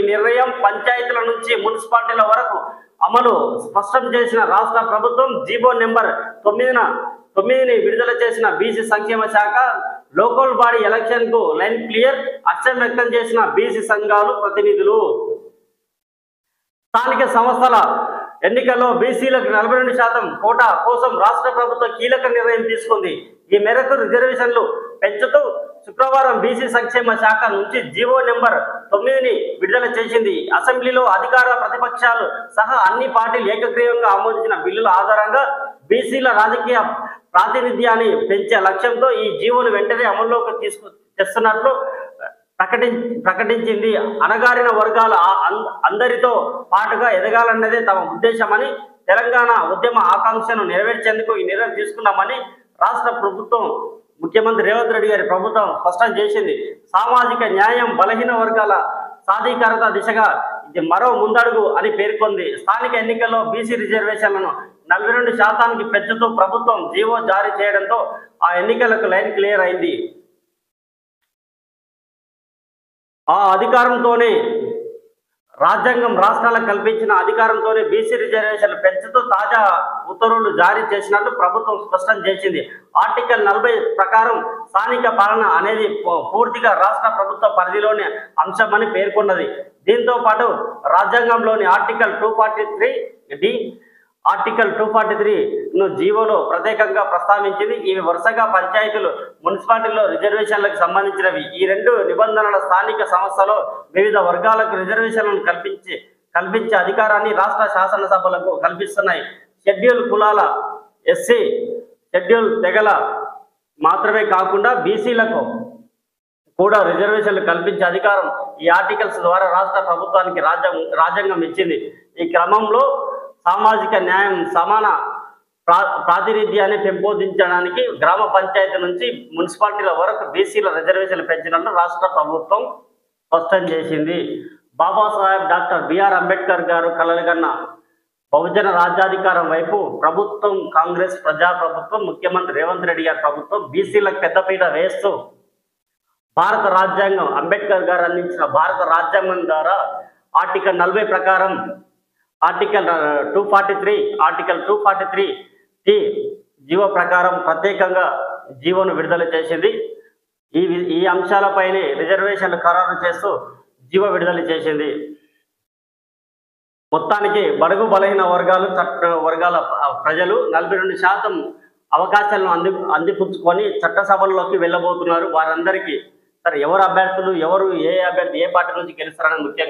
నిర్ణయం పంచాయతీల నుంచి మున్సిపాలిటీల వరకు అమలు స్పష్టం చేసిన రాష్ట్ర ప్రభుత్వం జీవో నెంబర్ 9ని విడుదల చేసిన బీసీ సంక్షేమ శాఖ లోకల్ బాడీ ఎలక్షన్ కు లైన్ క్లియర్ హర్షం వ్యక్తం చేసిన బీసీ సంఘాలు ప్రతినిధులు. స్థానిక సంస్థల ఎన్నికల్లో బీసీలకు 42% కోటా కోసం రాష్ట్ర ప్రభుత్వం కీలక నిర్ణయం తీసుకుంది. ఈ మేరకు రిజర్వేషన్లు పెంచుతూ శుక్రవారం బీసీ సంక్షేమ శాఖ నుంచి జీవో నెంబర్ 9ని విడుదల చేసింది. అసెంబ్లీలో అధికార ప్రతిపక్షాలు సహా అన్ని పార్టీలు ఏకగ్రీవంగా ఆమోదించిన బిల్లుల ఆధారంగా బీసీల రాజకీయ ప్రాతినిధ్యాన్ని పెంచే లక్ష్యంతో ఈ జీవోను వెంటనే అమల్లోకి తెస్తున్నట్లు ప్రకటించింది. అణగారిన వర్గాల అందరితో పాటుగా ఎదగాలన్నదే తమ ఉద్దేశమని, తెలంగాణ ఉద్యమ ఆకాంక్షను నెరవేర్చేందుకు ఈ నిర్ణయం తీసుకున్నామని రాష్ట్ర ప్రభుత్వం ముఖ్యమంత్రి రేవంత్ రెడ్డి గారి ప్రభుత్వం స్పష్టం చేసింది. సామాజిక న్యాయం, బలహీన వర్గాల సాధికారత దిశగా ఇది మరో ముందడుగు అని పేర్కొంది. స్థానిక ఎన్నికల్లో బీసీ రిజర్వేషన్లను 42% పెంచుతూ ప్రభుత్వం జీవో జారీ చేయడంతో ఆ ఎన్నికలకు లైన్ క్లియర్ అయింది. ఆ అధికారంతోనే రాజ్యాంగం రాష్ట్రాలకు కల్పించిన అధికారంతోనే బీసీ రిజర్వేషన్లు పెంచుతూ తాజా ఉత్తర్వులు జారీ చేసినట్లు ప్రభుత్వం స్పష్టం చేసింది. ఆర్టికల్ 40 ప్రకారం స్థానిక పాలన అనేది పూర్తిగా రాష్ట్ర ప్రభుత్వ పరిధిలోని అంశమని పేర్కొన్నది. దీంతో పాటు రాజ్యాంగంలోని ఆర్టికల్ 243D, ఆర్టికల్ 243ను జీవోలో ప్రత్యేకంగా ప్రస్తావించింది. ఇవి వరుసగా పంచాయతీలు, మున్సిపాలిటీల్లో రిజర్వేషన్లకు సంబంధించినవి. ఈ రెండు నిబంధనల స్థానిక సంస్థలో వివిధ వర్గాలకు రిజర్వేషన్లను కల్పించే అధికారాన్ని రాష్ట్ర శాసనసభలకు కల్పిస్తున్నాయి. షెడ్యూల్ కులాల, ఎస్సీ, షెడ్యూల్ తెగల మాత్రమే కాకుండా బీసీలకు కూడా రిజర్వేషన్లు కల్పించే అధికారం ఈ ఆర్టికల్స్ ద్వారా రాష్ట్ర ప్రభుత్వానికి రాజ్యాంగం ఇచ్చింది. ఈ క్రమంలో సామాజిక న్యాయం, సమాన ప్రాతినిధ్యాన్ని పెంపొందించడానికి గ్రామ పంచాయతీ నుంచి మున్సిపాలిటీల వరకు బీసీల రిజర్వేషన్లు పెంచినట్లు రాష్ట్ర ప్రభుత్వం స్పష్టం చేసింది. బాబాసాహెబ్ డాక్టర్ బిఆర్ అంబేద్కర్ గారు కలలుగన్న బహుజన రాజ్యాధికారం వైపు ప్రభుత్వం, కాంగ్రెస్ ప్రజాప్రభుత్వం, ముఖ్యమంత్రి రేవంత్ రెడ్డి గారి ప్రభుత్వం బీసీలకు పెద్దపీట వేస్తూ భారత రాజ్యాంగం, అంబేద్కర్ గారు అందించిన భారత రాజ్యాంగం ద్వారా ఆర్టికల్ 40 ప్రకారం ఆర్టికల్ 243 జీవో ప్రకారం ప్రత్యేకంగా జీవోను విడుదల చేసింది. ఈ అంశాలపైనే రిజర్వేషన్లు ఖరారు చేస్తూ జీవో విడుదల చేసింది. మొత్తానికి బడుగు బలహీన వర్గాల ప్రజలు 42% అవకాశాలను అందిపుచ్చుకొని చట్టసభల్లోకి వెళ్ళబోతున్నారు. వారందరికీ సరే ఎవరు అభ్యర్థులు, ఏ అభ్యర్థి ఏ పార్టీ నుంచి గెలుస్తారని ముఖ్యంగా